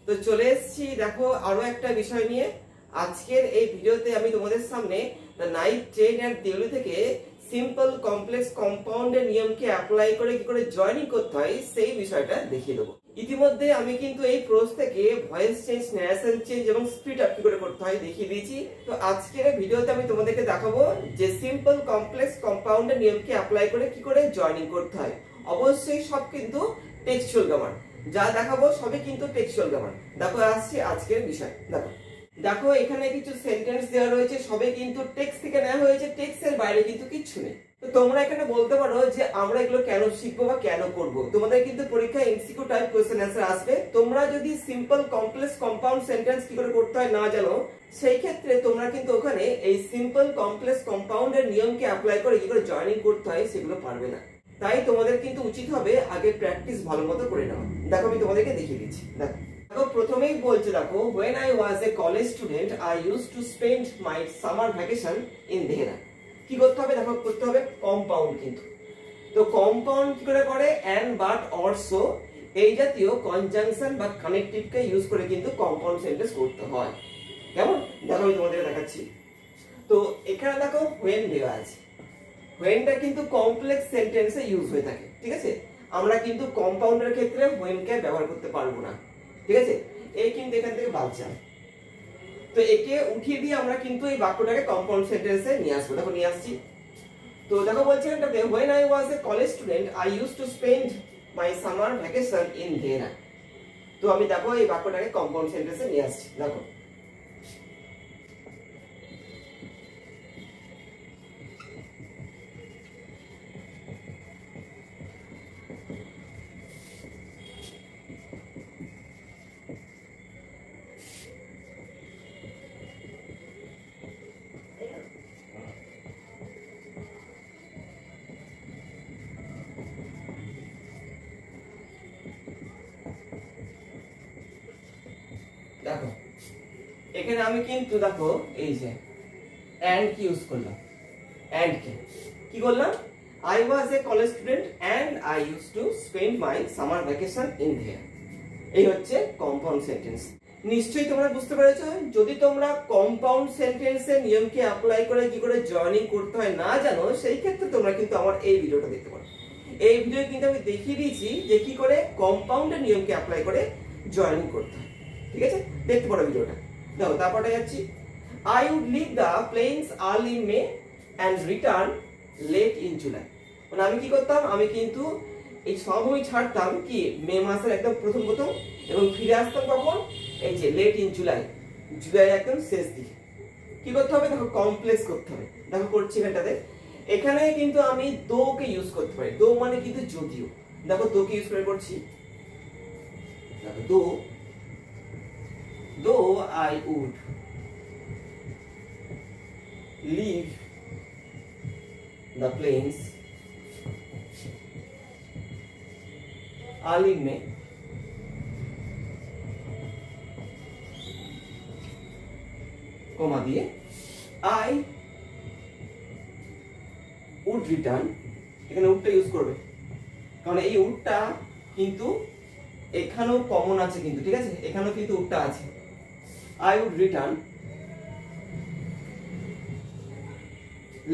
তো চলে এসেছি দেখো আরো একটা বিষয় নিয়ে। আজকের এই ভিডিওতে আমি তোমাদের সামনে নাইট 10 এন্ড দেউলি থেকে সিম্পল কমপ্লেক্স কম্পাউন্ডের নিয়মকে অ্যাপ্লাই করে কি করে জয়েনিং করতে হয় সেই বিষয়টা দেখিয়ে দেবো। ইতিমধ্যে আমি কিন্তু এই প্রোস থেকে ভয়েস চেঞ্জ, ন্যারেশন চেঞ্জ এবং স্পিড আপ কি করে করতে হয় দেখিয়ে দিয়েছি। তো আজকের ভিডিওতে আমি তোমাদেরকে দেখাবো যে সিম্পল কমপ্লেক্স কম্পাউন্ডের নিয়মকে অ্যাপ্লাই করে কি করে জয়েনিং করতে হয়। অবশ্যই সব কিন্তু টেক্সচুয়াল গ্রামার, যা দেখাবো সবই কিন্তু টেক্সচুয়াল গ্রামার। দেখো আসছি আজকের বিষয়। দেখো এখানে কিছু সেন্টেন্স দেওয়া রয়েছে, সবই কিন্তু টেক্সট থেকে নেওয়া হয়েছে, টেক্সটের বাইরে কিন্তু কিচ্ছু নেই। তো তোমরা এখানে বলতে পারো যে আমরা এগুলো কেন শিখবো বা কেন করব। তোমাদের কিন্তু পরীক্ষায় এমসিকিউ টাইপ কোশ্চেন অ্যানসার আসবে। তোমরা যদি সিম্পল কমপ্লেক্স কম্পাউন্ড সেন্টেন্স কি করে করতে হয় না জানো, সেই ক্ষেত্রে তোমরা কিন্তু ওখানে এই সিম্পল কমপ্লেক্স কম্পাউন্ডের নিয়মকে অ্যাপ্লাই করে কি করে জয়েনিং করতে হয় সেগুলো পারবে না। তাই তোমাদের কিন্তু উচিত হবে আগে প্র্যাকটিস ভালো মতো করে নেওয়া। দেখো আমি তোমাদেরকে দেখিয়ে দিচ্ছি। দেখো প্রথমেই বলছে, দেখো when I was a college student I used to spend my summer vacation in Dehra। কি করতে হবে দেখো, করতে হবে কম্পাউন্ড। কিন্তু তো কম্পাউন্ড কি করে করে, and but also এই জাতীয় কনজাংশন বা কানেক্টিভকে ইউজ করে কিন্তু কম্পাউন্ড সেন্টেন্স করতে হয়। কেমন দেখো আমি তোমাদেরকে দেখাচ্ছি। তো এখানে দেখো when দেওয়া আছে, whenটা কিন্তু কমপ্লেক্স সেন্টেন্সে ইউজ হয়ে থাকে। ঠিক আছে, আমরা কিন্তু কম্পাউন্ডের ক্ষেত্রে when কে ব্যবহার করতে পারবো না। ঠিক আছে, এই কিন্তু এখান থেকে বালছে, তো একে উঠিয়ে দিয়ে আমরা কিন্তু এই বাক্যটাকে কম্পাউন্ড সেন্টেন্সে নিয়ে আসবো। দেখো নিয়ে আসছি। তো দেখো বলছে এটাতে when I was a college student I used to spend my summer vacation in Dehra। তো আমি দেখো এই বাক্যটাকে কম্পাউন্ড সেন্টেন্সে নিয়ে আসছি। দেখো দেখো এখানে আমি কিন্তু দেখো এই যে and কি ইউজ করলাম। and কি করলাম, I was a college student and I used to spend my summer vacation in Dehra। এই হচ্ছে কম্পাউন্ড সেন্টেন্স। নিশ্চয়ই তোমরা বুঝতে পেরেছো। যদি তোমরা কম্পাউন্ড সেন্টেন্সের নিয়মকে অ্যাপ্লাই করে কি করে জয়েনিং করতে হয় না জানো, সেই ক্ষেত্রে তোমরা কিন্তু আমার এই ভিডিওটা দেখতে পারো। এই ভিডিও কিন্তু আমি দেখিয়ে দিয়েছি যে কি করে কম্পাউন্ডের নিয়মকে অ্যাপ্লাই করে জয়েনিং করতে হয়। ঠিক আছে, দেখতে পারো ভিডিওটা। দেখো তারপরে যাচ্ছি, I would leave the plains early in May and return late in July। মানে আমি কি করতাম, আমি কিন্তু এই সমভূমি ছাড়তাম কি মে মাসের একদম প্রথম এবং ফিরে আসতাম কখন, এই যে লেট ইন জুলাই, জুলাই একদম শেষ দিকে। কি করতে হবে দেখো, কমপ্লেক্স করতে হবে। দেখো করছি এখানটাতে, এখানে কিন্তু আমি দো কে ইউজ করতে পারি। দো মানে কিন্তু যদিও, দেখো দো কে ইউজ করে করছি। দেখো দো, though I would leave the plains early in May comma দিয়ে I would return, এখানে উডটা ইউজ করবে কারণ এই উডটা কিন্তু এখানেও কমন আছে কিন্তু। ঠিক আছে, এখানেও কিন্তু উডটা আছে। I would return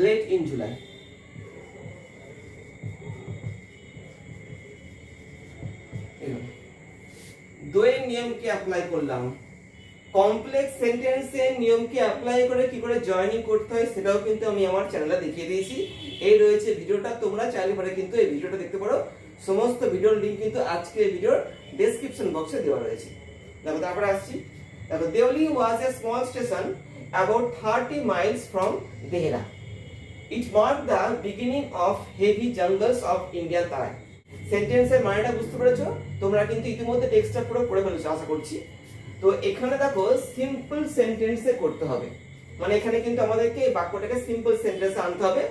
late in July। দোয়ের নিয়মকে অ্যাপ্লাই করলাম, কমপ্লেক্স সেন্টেন্সের নিয়মকে অ্যাপ্লাই করে কি করে জয়েনিং করতে হয় সেটাও কিন্তু আমি আমার চ্যানেলে দেখিয়ে দিয়েছি। এই রয়েছে ভিডিওটা, তোমরা চাইলে পরে কিন্তু এই ভিডিওটা দেখতে পারো। সমস্ত ভিডিওর লিংক কিন্তু আজকে এই ভিডিওর ডেসক্রিপশন বক্সে দেওয়া রয়েছে। দেখো তারপরে আসছি। দেখো Deoli was a small station about 30 miles from Dehra। It marked the beginning of heavy jungles of Indian Tarai। সেন্টেন্সের মানেটা বুঝতে পেরেছো? তোমরা কিন্তু ইতিমধ্যে টেক্সটটা পুরো পড়ে ফেলেছো আশা করছি। তো এখানে দেখো সিম্পল সেন্টেন্সে করতে হবে, মানে এখানে কিন্তু আমাদেরকে এই বাক্যটাকে সিম্পল সেন্টেন্সে আনতে হবে,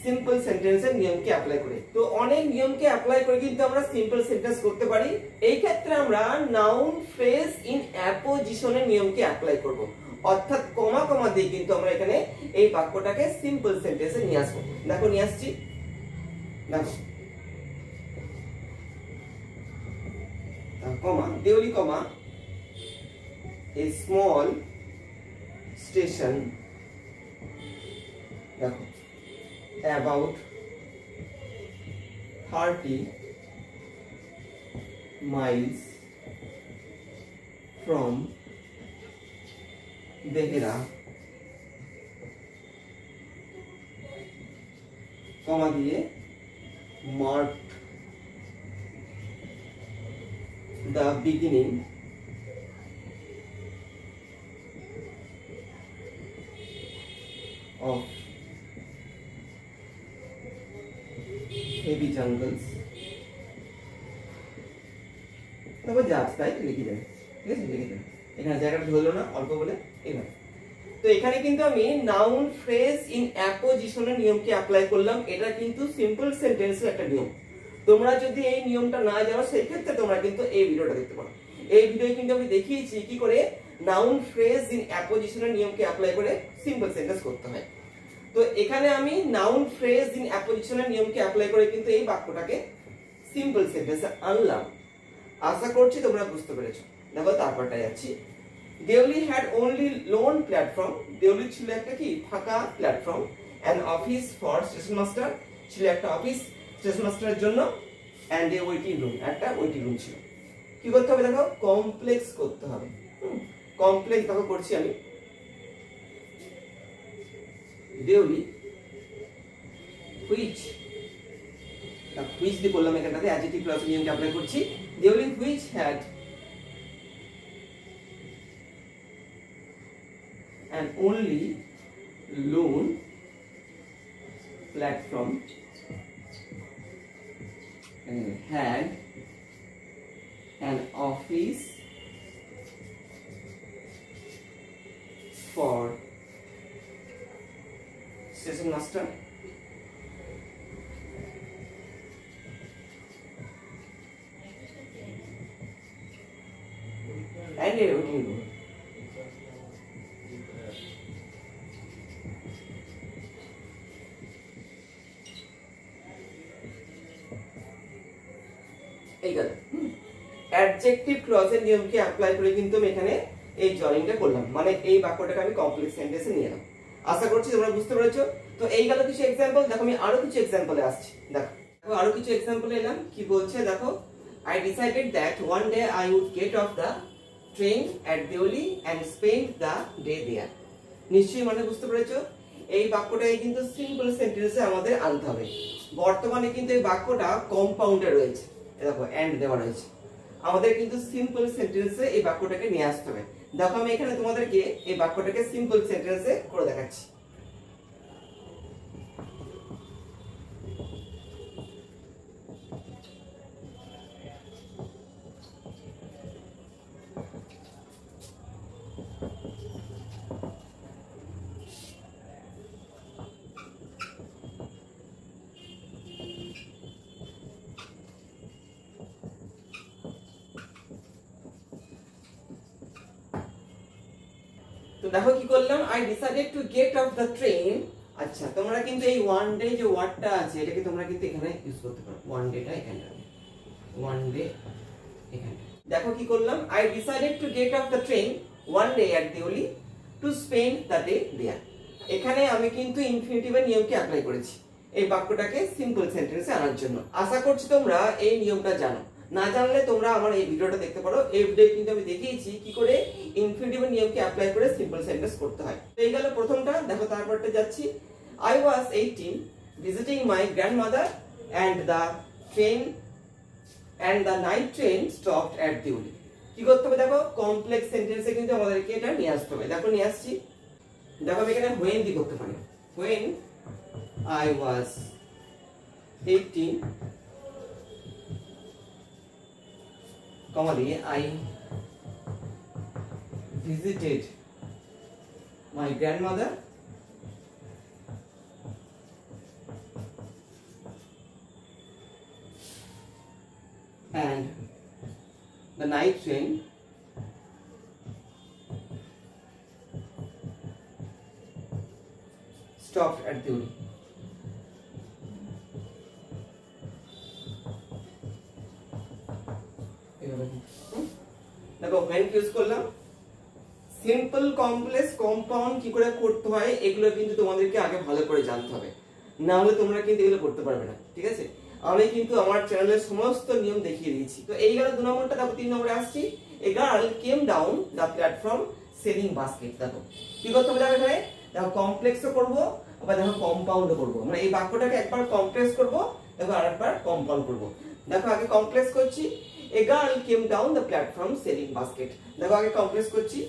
সিম্পল সেন্টেন্সের নিয়মকে অ্যাপ্লাই করে। তো অনেক নিয়মকে অ্যাপ্লাই করে কিন্তু আমরা সিম্পল সেন্টেন্স করতে পারি। এই ক্ষেত্রে আমরা নাউন ফ্রেজ ইন অ্যাপোজিশনের নিয়মকে অ্যাপ্লাই করব। অর্থাৎ কমা কমা দিয়ে কিন্তু আমরা এখানে এই বাক্যটাকে সিম্পল সেন্টেন্সে নিয়ে আসবো। দেখো নিয়ে আসছি, দেখো কমা দেউলি কমা a small station, দেখো, about 30 miles from Behera, কমা দিয়ে marked the beginning of heavy jungles, তারপর যা আছে তাই লিখে দেবে, ঠিক আছে? লিখে দেবে, এখানে জায়গাটা ধরলো না অল্প বলে এবার। তো এখানে কিন্তু আমি নাউন ফ্রেজ ইন অ্যাপোজিশনের নিয়মকে অ্যাপ্লাই করলাম। এটা কিন্তু সিম্পল সেন্টেন্সের একটা নিয়ম। তোমরা যদি এই নিয়মটা না জানো সেই ক্ষেত্রে তোমরা কিন্তু এই ভিডিওটা দেখতে পারো। এই ভিডিওয়ে কিন্তু আমি দেখিয়েছি কি করে নাউন ফ্রেজ ইন অ্যাপোজিশনের নিয়মকে অ্যাপ্লাই করে সিম্পল সেন্টেন্স করতে হয়। তো এখানে আমি নাউন ফ্রেজ ইন অ্যাপোজিশনের নিয়মকে অ্যাপ্লাই করে কিন্তু এই বাক্যটাকে সিম্পল সেন্টেন্সে আনলাম। আশা করছি তোমরা বুঝতে পেরেছো। দেখো তারপরটা যাচ্ছি। Deoli had only lone platform, Deoli ছিল একটা কি ফাঁকা platform, an office for station master, ছিল একটা অফিস স্টেশন মাস্টারের জন্য, অ্যান্ড এ ওয়েটিং রুম, একটা ওয়েটিং রুম ছিল। কি করতে হবে দেখো, কমপ্লেক্স করতে হবে। কমপ্লেক্স দেখো করছি আমি। দেউলি হুইচ, হুইচ দিয়ে করলাম এখানটাতে, অ্যাডজেক্টিভ ক্লজের নিয়মকে অ্যাপ্লাই করছি। Deoli which had an only lone platform had an office for station master, and a waiting room. Adjective ক্লজের নিয়মকে অ্যাপ্লাই করে কিন্তু আমি এখানে এই জয়েনিংটা করলাম, মানে এই বাক্যটাকে আমি কমপ্লেক্স সেন্টেন্সে নিয়ে এলাম। আশা করছি তোমরা বুঝতে পেরেছো। তো এই গেল কিছু এক্সাম্পল। দেখো আমি আরো কিছু এক্সাম্পলে আসছি। দেখো আরো কিছু এক্সাম্পলে এলাম। কি বলছে দেখো, I decided that one day I would get off the train at Deoli and spend the day there. নিশ্চয়ই মানে বুঝতে পেরেছো। এই বাক্যটাকে কিন্তু সিম্পল সেন্টেন্সে আমাদের আনতে হবে। বর্তমানে কিন্তু এই বাক্যটা কম্পাউন্ডে রয়েছে, দেখো এন্ড দেওয়া রয়েছে। আমাদের কিন্তু সিম্পল সেন্টেন্সে এই বাক্যটাকে নিয়ে আসতে হবে। দেখো আমি এখানে তোমাদেরকে এই বাক্যটাকে সিম্পল সেন্টেন্সে করে দেখাচ্ছি। তো দেখো কি করলাম, I decided to get off the train। আচ্ছা তোমরা কিন্তু এই ওয়ান ডে যে ওয়ার্ডটা আছে এটাকে তোমরা কিন্তু এখানে ইউজ করতে পারো। ওয়ান ডেটা এখানটা, ওয়ান ডে এখানটা। দেখো কি করলাম, I decided to get off the train one day at Deoli to spend the day there। এখানে আমি কিন্তু ইনফিনিটিভের নিয়মকে অ্যাপ্লাই করেছি এই বাক্যটাকে সিম্পল সেন্টেন্সে আনার জন্য। আশা করছি তোমরা এই নিয়মটা জানো। না জানলে তোমরা আমার এই ভিডিওটা দেখতে পারো। এই ভিডিও কিন্তু আমি দেখিয়েছি কি করে ইনফিনিটিভের নিয়মকে অ্যাপ্লাই করে সিম্পল সেন্টেন্স করতে হয়। এই গেল প্রথমটা। দেখো তারপরটা যাচ্ছি। I was 18 visiting my grandmother and the night train stopped at Deoli। কি করতে হবে দেখো, কমপ্লেক্স সেন্টেন্সে কিন্তু আমাদেরকে এটা নিয়ে আসতে হবে। দেখো নিয়ে আসছি। দেখো আমি এখানে when দিয়ে করতে পারি। When I was 18 কমা দিয়ে I visited my grandmother and the night train stopped at Deoli। দেখো when ইউজ করলাম, সিম্পল কমপ্লেক্স কম্পাউন্ড কি করে করতে হয় এগুলো কিন্তু তোমাদেরকে আগে ভালো করে জানতে হবে, না হলে তোমরা কিন্তু এগুলো করতে পারবে না। ঠিক আছে, আমি কিন্তু আমার চ্যানেলের সমস্ত নিয়ম দেখিয়ে দিয়েছি। তো এই গেল 2 নম্বরটা। তারপর 3 নম্বরে আসছি। এ girl came down the platform selling basket. দেখো কি করতে হবে, দেখো এখানে দেখো কমপ্লেক্সও করবো আবার দেখো কম্পাউন্ডও করবো। মানে এই বাক্যটাকে একবার কমপ্লেক্স করবো, দেখো আরেকবার কম্পাউন্ড করবো। দেখো আগে কমপ্লেক্স করছি, এ girl came down the platform selling basket. দেখো আগে কমপ্লেক্স করছি,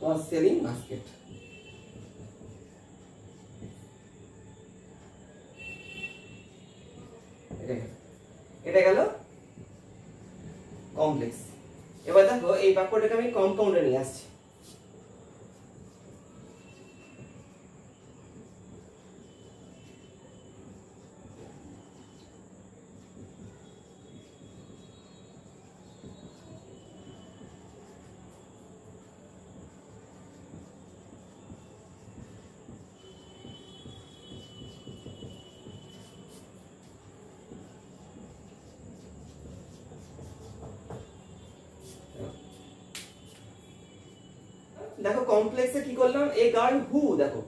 was selling basket। এটা গেল কমপ্লেক্স। এবার দেখো এই বাক্যটাকে আমি কম্পাউন্ডে নিয়ে আসছি। দেখো কমপ্লেক্সে কি করলাম, এ গার্ল হু, দেখো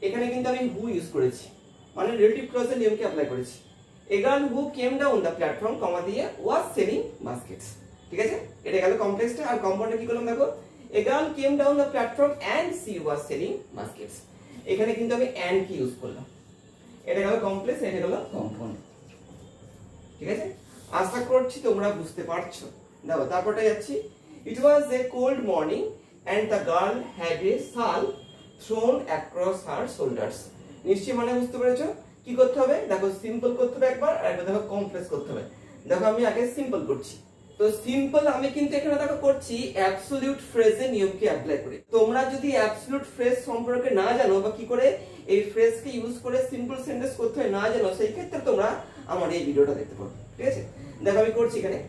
এখানে কিন্তু আমি হু ইউজ করেছি, মানে রিলেটিভ ক্লজের নিয়মকে অ্যাপ্লাই করেছি। A girl who came down the platform comma দিয়ে ওয়াজ সেলিং বাস্কেটস। ঠিক আছে, এটা গেল কমপ্লেক্সটা। আর কম্পাউন্ডে কি করলাম, দেখো a girl came down the platform and she was selling baskets. এখানে কিন্তু আমি এন্ড কি ইউজ করলাম। এটা গেল কমপ্লেক্স, এটা গেল কম্পাউন্ড। ঠিক আছে, আশা করছি তোমরা বুঝতে পারছো। দেখো তারপরটা যাচ্ছি, it was a cold morning and the girl had a shawl thrown across her shoulders। নিশ্চয়ই মানে বুঝতে পেরেছো কি করতে হবে। দেখো সিম্পল করতে হবে একবার, আর একবার দেখো কমপ্লেক্স করতে হবে। দেখো আমি আগে সিম্পল করছি। তো সিম্পল আমি কিন্তু এখানে দেখো করছি অ্যাবসলিউট ফ্রেজের নিয়মকে অ্যাপ্লাই করে। তোমরা যদি অ্যাবসলিউট ফ্রেজ সম্পর্কে না জানো বা কি করে এই ফ্রেজকে ইউজ করে সিম্পল সেন্টেন্স করতে হয় না জানো, সেই ক্ষেত্রে তোমরা আমার এই ভিডিওটা দেখতে পারো। ঠিক আছে, দেখো আমি করছি এখানে।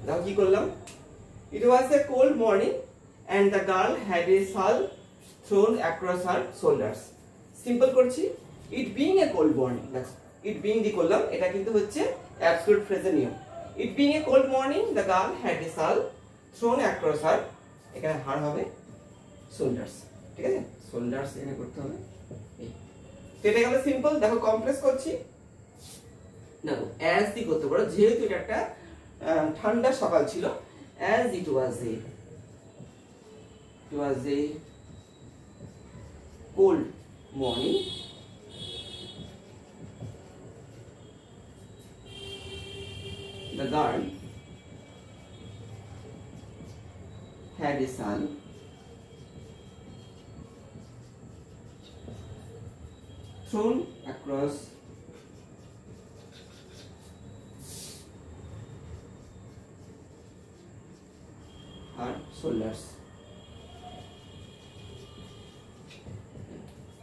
দেখো কি করলাম, it was a cold morning and the girl had a shawl thrown across her shoulders। Simple করছি, it being a cold morning। দেখো it being দি করলাম, এটা কিন্তু হচ্ছে অ্যাবসলিউট ফ্রেজের নিয়ম। it being a cold morning the girl had a shawl thrown across her, এখানে হার হবে shoulders। ঠিক আছে, shoulders এখানে করতে হবে। এটা গেল সিম্পল। দেখো কমপ্লেক্স করছি, দেখো অ্যাজ দি করতে পারো, যেহেতু এটা একটা ঠান্ডা সকাল ছিল। as it was a cold morning the girl had a shawl thrown across her shoulders।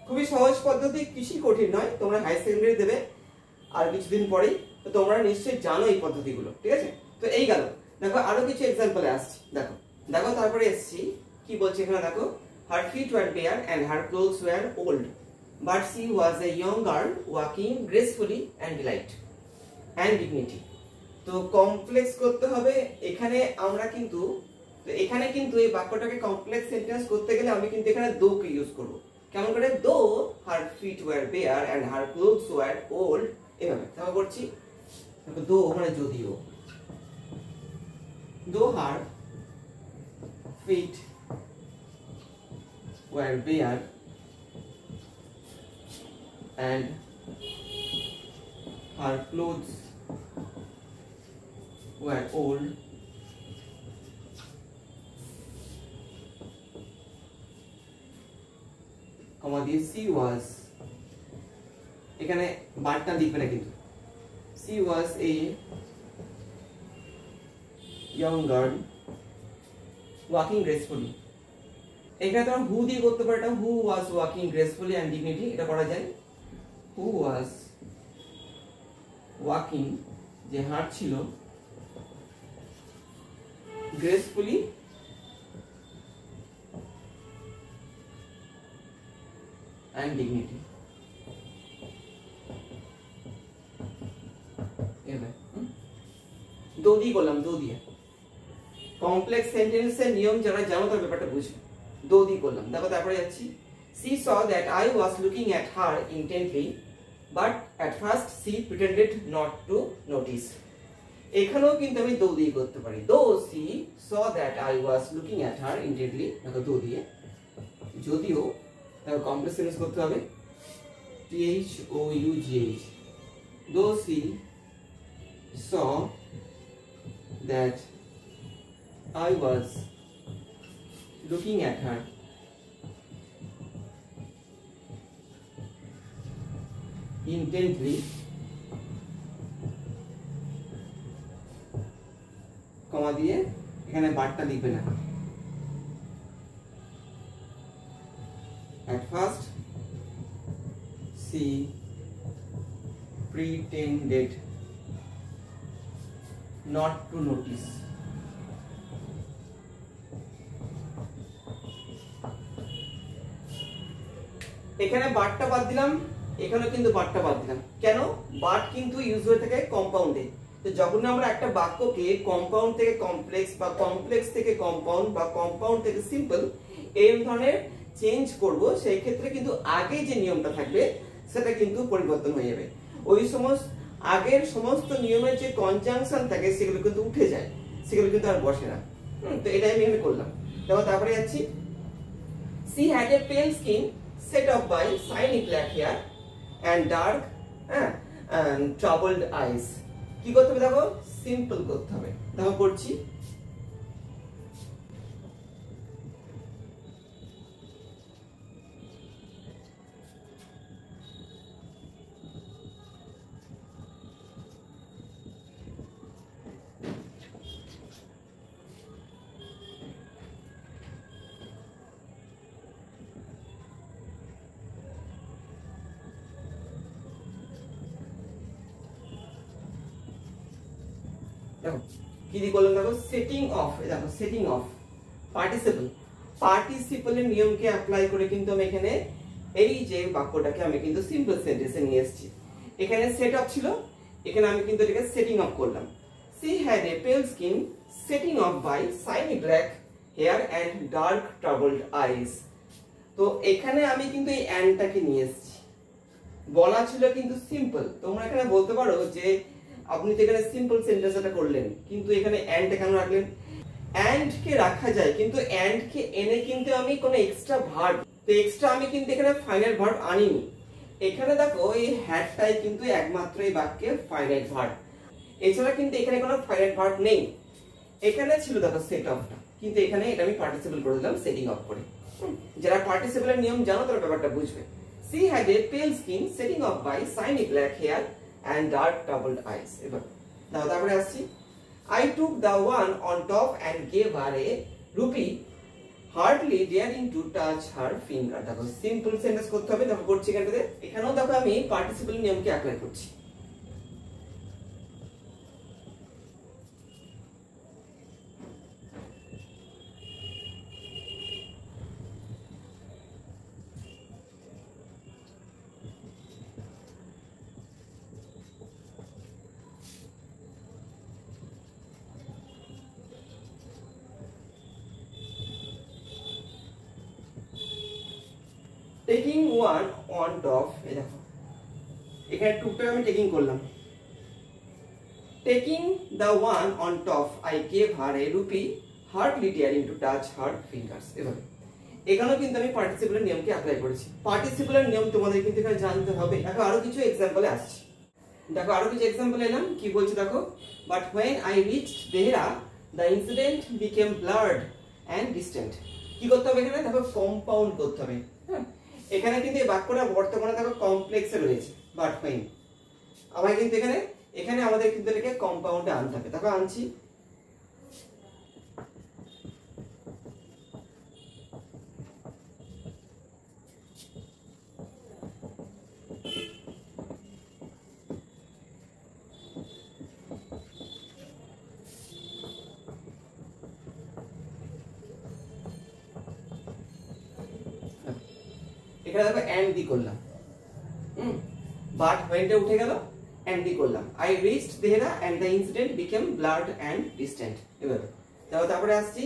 খুবই সহজ পদ্ধতি, কিছুই কঠিন নয়। তোমরা হাই সেকেন্ডারি দেবে আর কিছুদিন পরেই, তো তোমরা নিশ্চয়ই জানো এই পদ্ধতিগুলো। ঠিক আছে, তো এই গেল। দেখো আরো কিছু এক্সাম্পলে আসছি। দেখো দেখো তারপরে এসছি কি বলছে এখানে। দেখো her feet were bare and her clothes were old but she was a young girl walking gracefully and delight and dignity। তো কমপ্লেক্স করতে হবে এখানে। আমরা কিন্তু এখানে কিন্তু এই বাক্যটাকে কমপ্লেক্স সেন্টেন্স করতে গেলে আমি কিন্তু এখানে দো কে ইউজ করব। কেমন করে, though her feet were bare and her clothes were old. এভাবে তাহলে করছি, দো মানে যদিও, though her feet were bare and her clothes were old, দিয়ে she was, এখানে বারটা লিখবে না কিন্তু, she was a young girl walking gracefully। এখানে তোমরা who দিয়ে করতে পারো, এটা who was walking gracefully and dignity, এটা করা যায়। who was walking, যে হাঁটছিল, gracefully and dignity। দো দিয়ে করলাম, দো দিয়ে। কমপ্লেক্স সেন্টেন্সের নিয়ম যারা জানো তার ব্যাপারটা বুঝবে। দো দিয়ে করলাম, দেখো তারপরে যাচ্ছি। she saw that I was looking at her intently but at first she pretended not to notice। এখানেও কিন্তু আমি দো দিয়ে করতে পারি। though she saw that I was looking at her intently, দেখো দো দিয়ে। যদিও দেখো কমপ্লেক্স সেন্টেন্স করতে হবে, THOUGH, though she saw that I was looking at her intently, কমা দিয়ে এখানে বারটা লিখবে না। at first she pretended not to notice। এখানে বারটা বাদ দিলাম, এখানেও কিন্তু বারটা বাদ দিলাম। কেন? বাট কিন্তু ইউজ হয়ে থাকে কম্পাউন্ডে। তো যখন আমরা একটা বাক্যকে কম্পাউন্ড থেকে কমপ্লেক্স বা কমপ্লেক্স থেকে কম্পাউন্ড বা কম্পাউন্ড থেকে সিম্পল এই ধরনের চেঞ্জ করব, সেই ক্ষেত্রে কিন্তু আগে যে নিয়মটা থাকবে সেটা কিন্তু পরিবর্তন হয়ে যাবে। ওই সমস্ত আগের সমস্ত নিয়মের যে কনজাংশন থাকে সেগুলো কিন্তু উঠে যায়, সেগুলো কিন্তু আর বসে না। তো এটাই আমি এখানে করলাম। দেখো তারপরে যাচ্ছি। she had a pale skin set off by shiny black hair and dark and troubled eyes। কি করতে হবে? দেখো সিম্পল করতে হবে। দেখো করছি। দেখো কি দিয়ে করলাম, দেখো সেটিং অফ। দেখো সেটিং অফ পার্টিসিপল, পার্টিসিপলের নিয়মকে অ্যাপ্লাই করে কিন্তু আমি এখানে এই যে বাক্যটাকে আমি কিন্তু সিম্পল সেন্টেন্সে নিয়ে এসেছি। এখানে সেট অফ ছিল, এখানে আমি কিন্তু এটাকে সেটিং অফ করলাম। she had a pale skin setting off by shiny black hair and dark troubled eyes। তো এখানে আমি কিন্তু এই অ্যান্ডটাকে নিয়ে এসেছি। বলা ছিল কিন্তু সিম্পল। তোমরা এখানে বলতে পারো যে আপনি তো এখানে সিম্পল সেন্টেন্স এটা করলেন, কিন্তু এখানে এন্ড কেন রাখলেন? এন্ড কে রাখা যায়, কিন্তু এন্ড কে এনে কিন্তু আমি কোনো এক্সট্রা ভার্ব, তো এক্সট্রা আমি কিন্তু এখানে ফাইনাল ভার্ব আনিনি। এখানে দেখো এই হ্যাডটাই কিন্তু একমাত্র এই বাক্যে ফাইনাল ভার্ব, এছাড়া কিন্তু এখানে কোনো ফাইনাল ভার্ব নেই। এখানে ছিল দেখো সেট অফটা, কিন্তু এখানে এটা আমি পার্টিসিপল করে দিলাম সেটিং অফ করে। যারা পার্টিসিপলের নিয়ম জানো তারা ব্যাপারটা বুঝবে। she had a pale skin setting off by shiny black hair and dark troubled eyes। এবার দাও তারপরে আসছি। I took the one on top and gave her a rupee, hardly daring to touch her finger। দেখো simple sentence করতে হবে। দেখো করছি এখানে, এখানেও দেখো আমি পার্টিসিপল নিয়মকে অ্যাপ্লাই করছি। টেকিং ওয়ান অন টপ, এই দেখো এখানে টুকটা আমি টেকিং করলাম। Taking the one on top I gave her A rupee, hardly daring to touch her fingers. এভাবে এখানেও কিন্তু আমি পার্টিসিপেলের নিয়মকে অ্যাপ্লাই করেছি। পার্টিসিপেলের নিয়ম তোমাদের কিন্তু এখানে জানতে হবে। দেখো আরো কিছু এক্সাম্পলে আসছি। দেখো আরো কিছু এক্সাম্পল এলাম, কি বলছে দেখো, but when I reached Dehra the incident became blurred and distant। কি করতে হবে এখানে, দেখো কম্পাউন্ড করতে হবে। হ্যাঁ, এখানে কিন্তু এই বাক্যটা বর্তমানে দেখো কমপ্লেক্সে রয়েছে, বাট when আমার কিন্তু এখানে আমাদের কিন্তু এটাকে কম্পাউন্ডে আনতে হবে। দেখো আনছি, এখানে দেখো এন্ড দি করলাম, বাট হোয়েনটা উঠে গেল, এন্ড দি করলাম। I reached Dehra and the incident became blurred and distant. এবার দেখো তারপরে আসছি,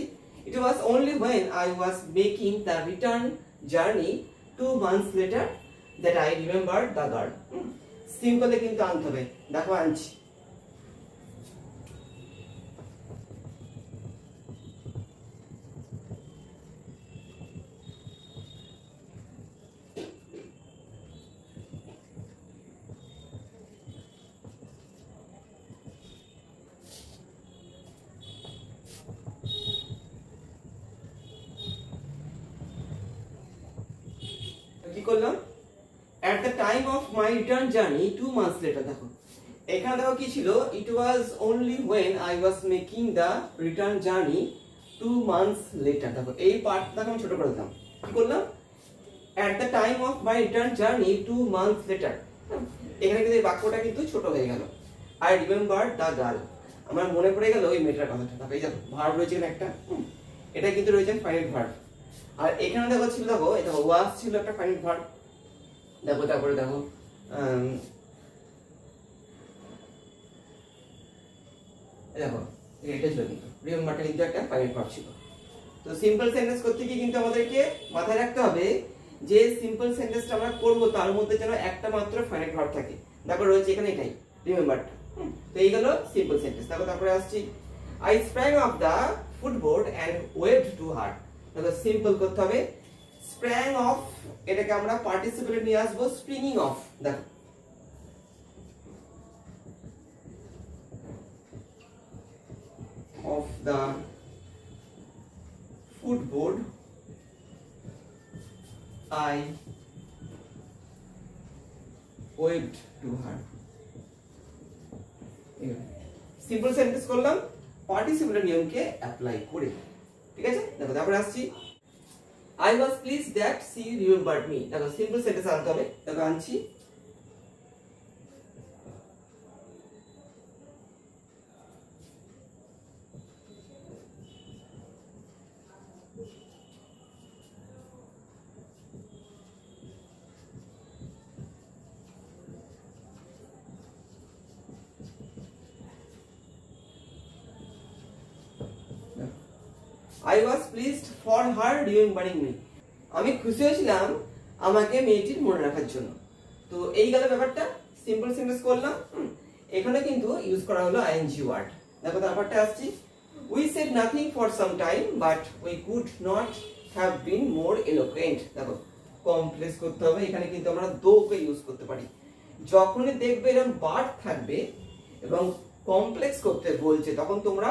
it was only when I was making the return journey 2 months later that I remembered the girl। সিম্পলে কিন্তু আনতে হবে। দেখো আনছি, কি করলাম, at the time of my return journey 2 months later। দেখো এখানে দেখো কি ছিল, it was only when I was making the return journey 2 months later। দেখো এই পার্টটাকে আমি ছোট করে দিলাম, কি করলাম, at the time of my return journey 2 months later। এখানে কিন্তু এই বাক্যটা কিন্তু ছোট হয়ে গেল। I remembered the girl, আমার মনে পড়ে গেল ওই মেয়েটার কথাটা। দেখো এই দেখো ভার্ব রয়েছে এখানে একটা, এটা কিন্তু রয়েছে ফাইনাইট ভার্ব। আর এখানে দেখো ছিল, দেখো এটা ওয়াজ ছিল একটা ফাইনাইট ভার্ব। দেখো তারপরে দেখো দেখো এটা ছিল কিন্তু রিমেম্বারটা কিন্তু একটা ফাইনাইট ভার্ব ছিল। তো সিম্পল সেন্টেন্স করতে গিয়ে কিন্তু আমাদেরকে মাথায় রাখতে হবে যে সিম্পল সেন্টেন্সটা আমরা করব তার মধ্যে যেন একটা মাত্র ফাইনাইট ভার্ব থাকে। দেখো রয়েছে এখানে এটাই রিমেম্বারটা। তো এই গেল সিম্পল সেন্টেন্স। দেখো তারপরে আসছি, I sprang off the footboard and waved to her। দেখো সিম্পল করতে হবে, sprang off এটাকে আমরা পার্টিসিপেলে নিয়ে আসবো springing off। দেখো of the footboard I waved to her। Simple sentence করলাম পার্টিসিপেলের নিয়মকে অ্যাপ্লাই করে, ঠিক আছে। দেখো তারপরে আসছি, I was pleased that she remembered me। দেখো সিম্পল সেন্টেন্স আনতে হবে। দেখো আনছি, I was pleased for her remembering me। আমি খুশি হয়েছিলাম আমাকে মেয়েটির মনে রাখার জন্য। তো এই গেল ব্যাপারটা, সিম্পল সেন্টেন্স করলাম। এখানে কিন্তু ইউজ করা হলো ing ওয়ার্ড। দেখো তারপরটা আসছি, we said nothing for some time but we could not have been more eloquent। দেখো কমপ্লেক্স করতে হবে, এখানে কিন্তু আমরা দো কে ইউজ করতে পারি। যখনই দেখবে এরকম বাট থাকবে এবং কমপ্লেক্স করতে বলছে তখন তোমরা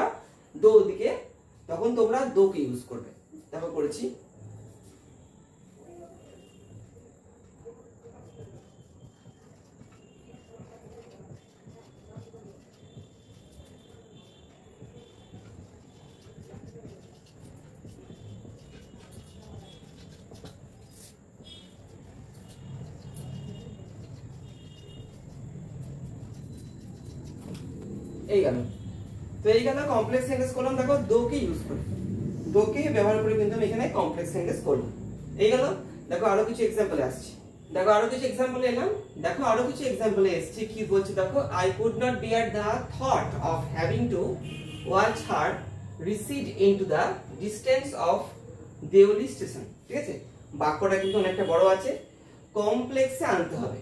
দো কে ইউজ করবে। দেখো করেছি, এই গেল। তো এই গেল কমপ্লেক্স সেন্টেন্স করলাম। দেখো দো কে ইউজ করে, দো কে ব্যবহার করে কিন্তু আমি এখানে কমপ্লেক্স সেন্টেন্স করলাম। এই গেল। দেখো আরো কিছু এক্সাম্পলে আসছি। দেখো আরো কিছু এক্সাম্পলে এলাম। দেখো আরো কিছু এক্সাম্পলে এসেছে, কি বলছে দেখো, I could not bear the thought of having to watch her recede into the distance of Deoli station। ঠিক আছে, বাক্যটা কিন্তু অনেকটা বড় আছে, কমপ্লেক্সে আনতে হবে।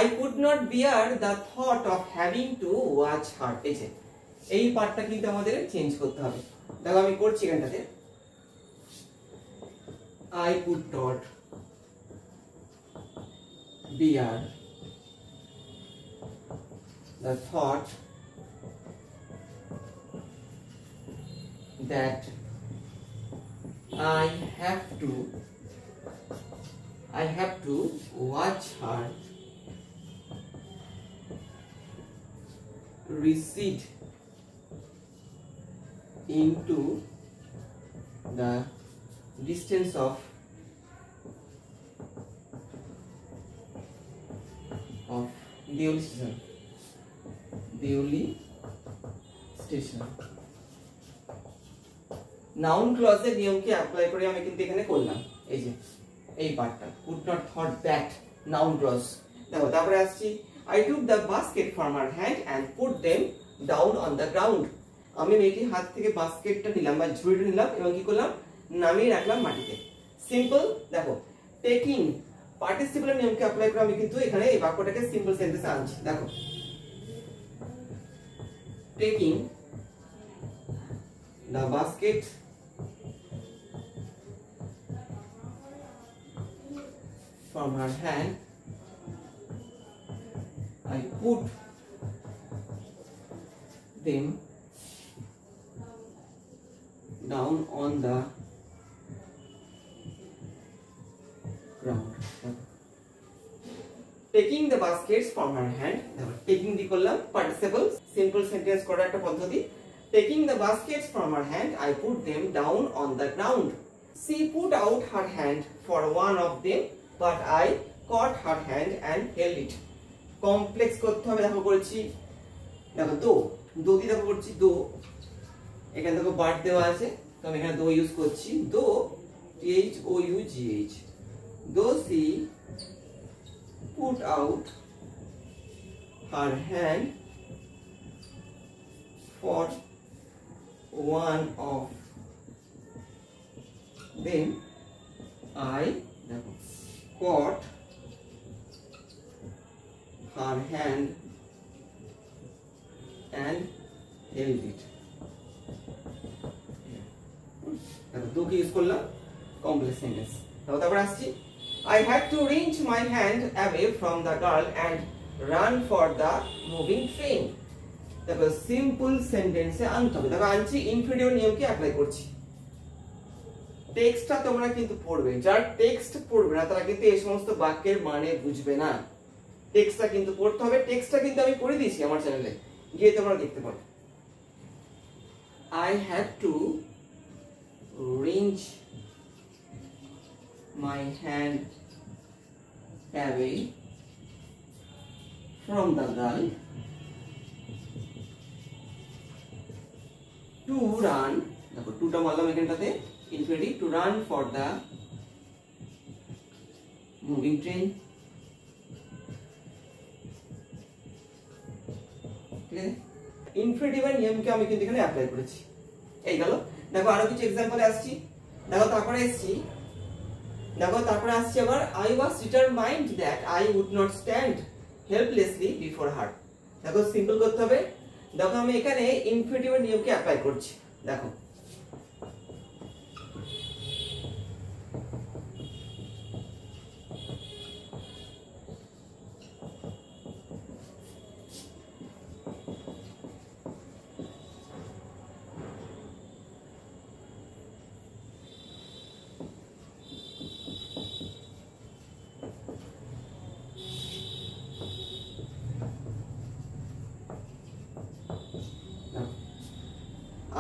I could not bear the thought of having to watch her। এই পার্টটা কিন্তু আমাদের চেঞ্জ করতে হবে। দেখো আমি করছি এখানটাতে, I could not bear the thought that I have to watch her recede into the distance of Deoli station. Deoli station. Noun ক্লজের নিয়মকে অ্যাপ্লাই করে আমি কিন্তু এখানে করলাম এই যে এই পার্টটা could not thought that noun clause. দেখো তারপরে আসছি I took the basket from her hand and put them down on the ground. আমি মেয়েটির হাত থেকে বাস্কেটটা নিলাম বা ঝুড়িটা নিলাম এবং কি করলাম নামিয়ে রাখলাম মাটিতে। সিম্পল। দেখো টেকিং পার্টিসিপেলের নিয়মকে অ্যাপ্লাই করে আমি কিন্তু এখানে এই বাক্যটাকে সিম্পল সেন্টেন্সে আনছি। দেখো taking the basket from her hand, I put them down on the ground. Taking the baskets from her hand, taking di korlam participle simple sentence করার একটা পদ্ধতি। Taking the baskets from her hand, I put them down on the ground. She put out her hand for one of them, but I caught her hand and held it. Complex করতে হবে। দেখো করেছি, দেখো দো দিয়ে দেখো করছি দো, এখানে দেখো বার্ড দেওয়া আছে তো আমি এখানে দো ইউজ করছি। দো THOUGH, though she put out her hand for one of them, I caught her hand and held it. দো কি ইউজ করলাম কমপ্লেক্স সেন্টেন্স। তারপর আসছি I had to wrench my hand away from the girl and run for the moving train. দেখো simple সেন্টেন্সে আনতে হবে। দেখো আনছি ইনফিনিটিভ নিয়মকে অ্যাপ্লাই করছি। টেক্সটটা তোমরা কিন্তু পড়বে, যার টেক্সট পড়বে না তারা কিন্তু এই সমস্ত বাক্যের মানে বুঝবে না। টেক্সটটা কিন্তু পড়তে হবে। টেক্সটটা কিন্তু আমি করে দিয়েছি আমার চ্যানেলে, গিয়ে তোমরা দেখতে পারো। I had to wrench my hand away from the girl to run, দেখো টুটা মারলাম এখানটাতে infinitive, to run for the moving train. ঠিক আছে, ইনফিনিটিভের নিয়মকে আমি কিন্তু এখানে অ্যাপ্লাই করেছি। এই গেল। দেখো আরো কিছু এক্সাম্পলে আসছি। দেখো তারপরে আসছি আবার I was determined that I would not stand helplessly before her. দেখো সিম্পল করতে হবে। দেখো আমি এখানে ইনফিনিটিভের নিয়মকে অ্যাপ্লাই করছি। দেখো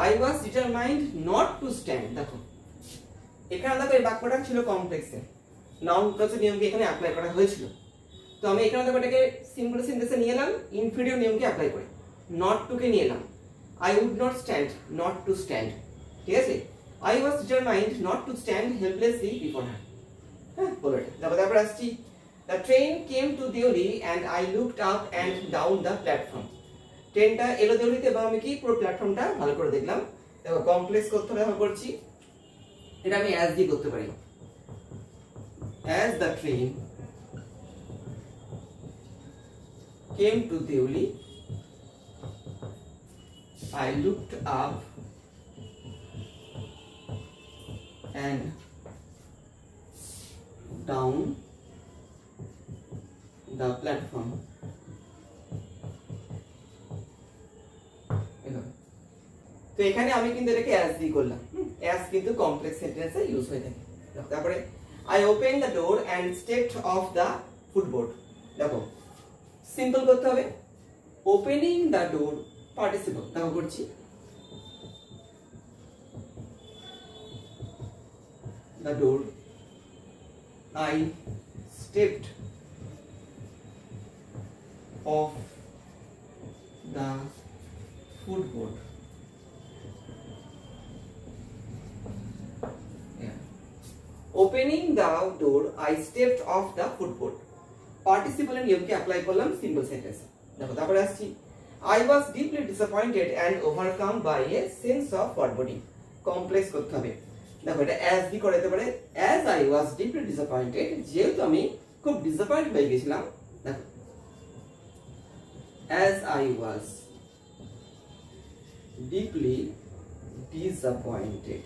I was determined not to stand. দেখো এখানে দেখো এই বাক্যটা ছিল কমপ্লেক্সে, নাউন ক্লজের নিয়মকে এখানে অ্যাপ্লাই করা হয়েছিল। তো আমি এখানে দেখো এটাকে সিম্পল সেন্টেন্সে নিয়ে এলাম, ইনফিনিটিভ নিয়মকে অ্যাপ্লাই করে নট টু কে নিয়ে এলাম। I would not stand, not to stand. ঠিক আছে, I was determined not to stand helplessly before her. হ্যাঁ বলো এটা। তারপর আসছি The train came to Deoli and I looked up and down the platform. ট্রেনটা এলো দেউলিতে এবং আমি কি পুরো প্ল্যাটফর্মটা ভালো করে দেখলাম। দেখো কমপ্লেক্স করতে হবে, ভালো করছি। এটা আমি অ্যাজ দিয়ে করতে পারি। As the train came to Deoli, I looked up and down the platform. তো এখানে আমি কিন্তু এটাকে অ্যাজ দিয়ে করলাম। অ্যাজ কিন্তু কমপ্লেক্স সেন্টেন্সে ইউজ হয়ে থাকে। তারপরে I opened the door and stepped off the footboard. দেখো সিম্পল করতে হবে। ওপেনিং দ্য ডোর পার্টিসিপল, দেখো করছি the door, I stepped off the footboard. Opening the door, I stepped off the footboard. Participle নিয়মকে apply করলাম simple সেন্টেন্সে। দেখো তারপরে আসছি I was deeply disappointed and overcome by a sense of foreboding. Complex করতে হবে। দেখো এটা as দি করাতে পারে as I was deeply disappointed, যেহেতু আমি খুব ডিসঅ্যাপয়েন্ট হয়ে গেছিলাম। দেখো as I was deeply disappointed,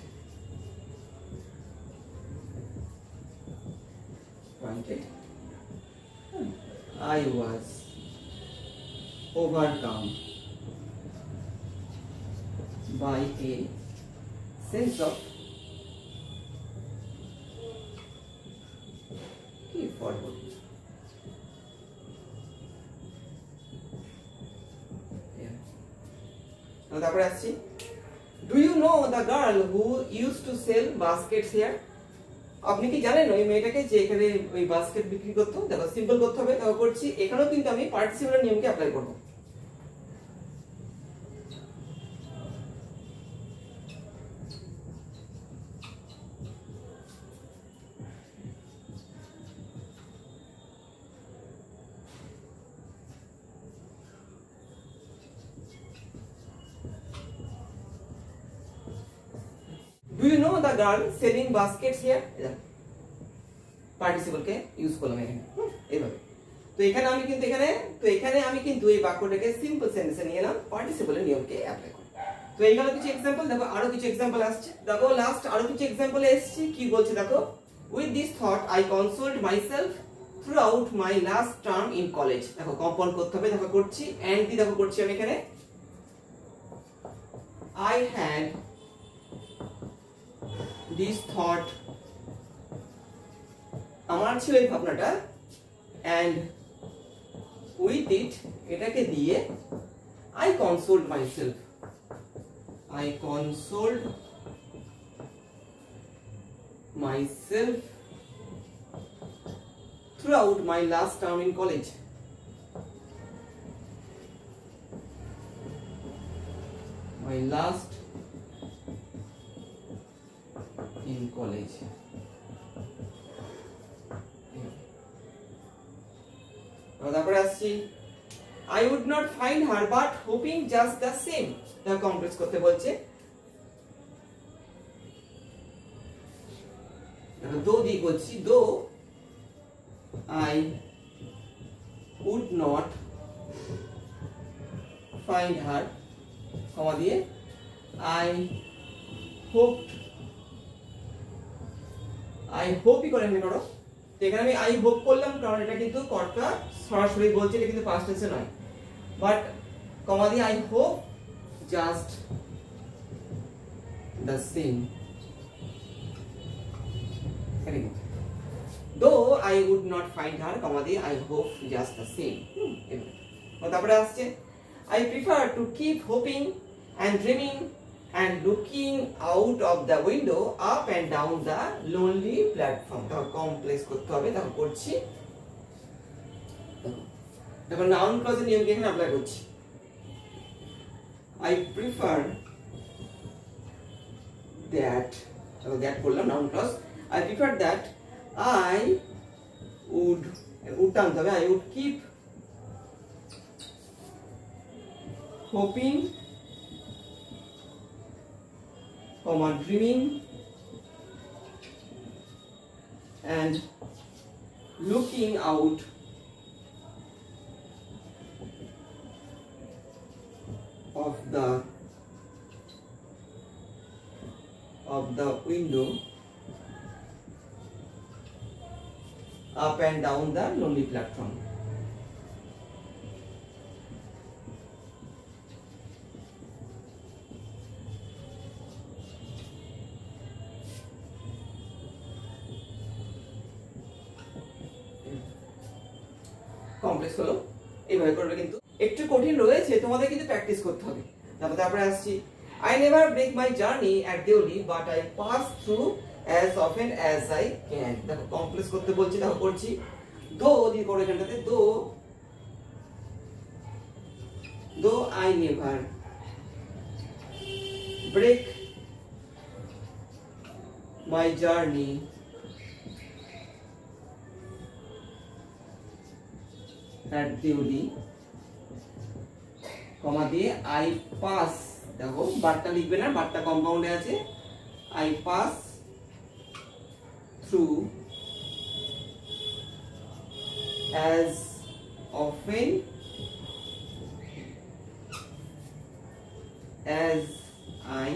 I was overcome by a sense of foreboding. তারপরে আসছি Do you know the girl who used to sell baskets here? আপনি কি জানেন ওই মেয়েটাকে যে এখানে ওই বাস্কেট বিক্রি করতো? দেখো সিম্পল করতে হবে, তাও করছি। এখানেও কিন্তু আমি পার্টিসিপল নিয়মকে অ্যাপ্লাই করব। Do you know the girl selling baskets here? Participle K use করলাম এখানে এইভাবে। তো এখানে আমি কিন্তু এই বাক্যটাকে সিম্পল সেন্টেন্সে নিয়ে এলাম, পার্টিসিপলের নিয়মকে অ্যাপ্লাই করি। তো এইগুলো কিছু एग्जांपल, দেখো আরো কিছু एग्जांपल আসছে। দেখো লাস্ট আরো কিছু एग्जांपल এসেছে, কি বলছে দেখো with this thought I consoled myself throughout my last term in college. দেখো কম্পাউন্ড করতে হবে, দেখো করছি এন্ড দি দেখো করছি আমি এখানে I had this thought, আমার ছিল এই ভাবনাটা, and with it এটাকে দিয়ে I consoled myself, I consoled myself throughout my last term in college. My last in college. তারপরে আসছি I would not find her but hoping just the same. তা complete করতে বলছে। দো দি করছি though I would not find her, কমা দিয়ে I hoped, I hope করে আমি করো। তো এখানে আমি I hope করলাম কারণ এটা কিন্তু কর্তা সরাসরি বলছে, এটা কিন্তু পাস্ট টেন্সে নয়, বাট কমা দিয়ে I hope just the same, though I would not find her, কমা দিয়ে I hope just the same. তারপরে আসছে I prefer to keep hoping and dreaming and looking out of the window up and down the lonely platform. দেখো complex করতে হবে, দেখো করছি। দেখো noun ক্লজের নিয়ম এখানে অ্যাপ্লাই করছি। I prefer that, দেখো দ্যাট করলাম noun clause. I prefer that I would টানতে হবে, I would keep hoping, dreaming and looking out of the window up and down the lonely platform. Complex হলো এইভাবে করবে, কিন্তু একটু কঠিন রয়েছে, তোমাদের কিন্তু প্র্যাকটিস করতে হবে। তারপরে আসছি, I never break my journey at Deoli but I pass through as often as I can। দেখো কমপ্লেক্স করতে বলছি, দেখো করছি, দো দিয়ে করো এখানটাতে, দো I never break my journey at Deoli, কমা দিয়ে I pass, দেখো বারটা লিখবে না, বারটা কম্পাউন্ডে আছে, I pass through as often as I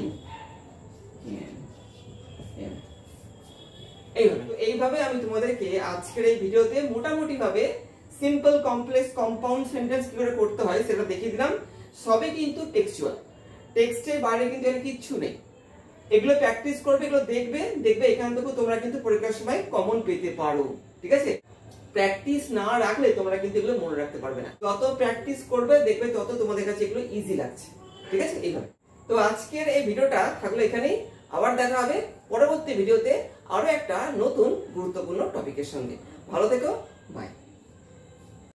can। এইভাবে আমি তোমাদেরকে আজকের এই ভিডিওতে মোটামুটি ভাবে সিম্পল কমপ্লেক্স কম্পাউন্ড সেন্টেন্স কি করে করতে হয় সেটা দেখিয়ে দিলাম। সবই কিন্তু টেক্সচুয়াল, টেক্সটের বাইরে কিন্তু এর কিচ্ছু নেই। এগুলো প্র্যাকটিস করবে, এগুলো দেখবে এখান থেকে তোমরা কিন্তু পরীক্ষার সময় কমন পেতে পারো, ঠিক আছে। প্র্যাকটিস না রাখলে তোমরা কিন্তু এগুলো মনে রাখতে পারবে না। যত প্র্যাকটিস করবে দেখবে তত তোমাদের কাছে এগুলো ইজি লাগছে, ঠিক আছে। এইভাবে তো আজকের এই ভিডিওটা থাকলো এখানেই। আবার দেখা হবে পরবর্তী ভিডিওতে আরো একটা নতুন গুরুত্বপূর্ণ টপিকের সঙ্গে। ভালো থেকো, বাই।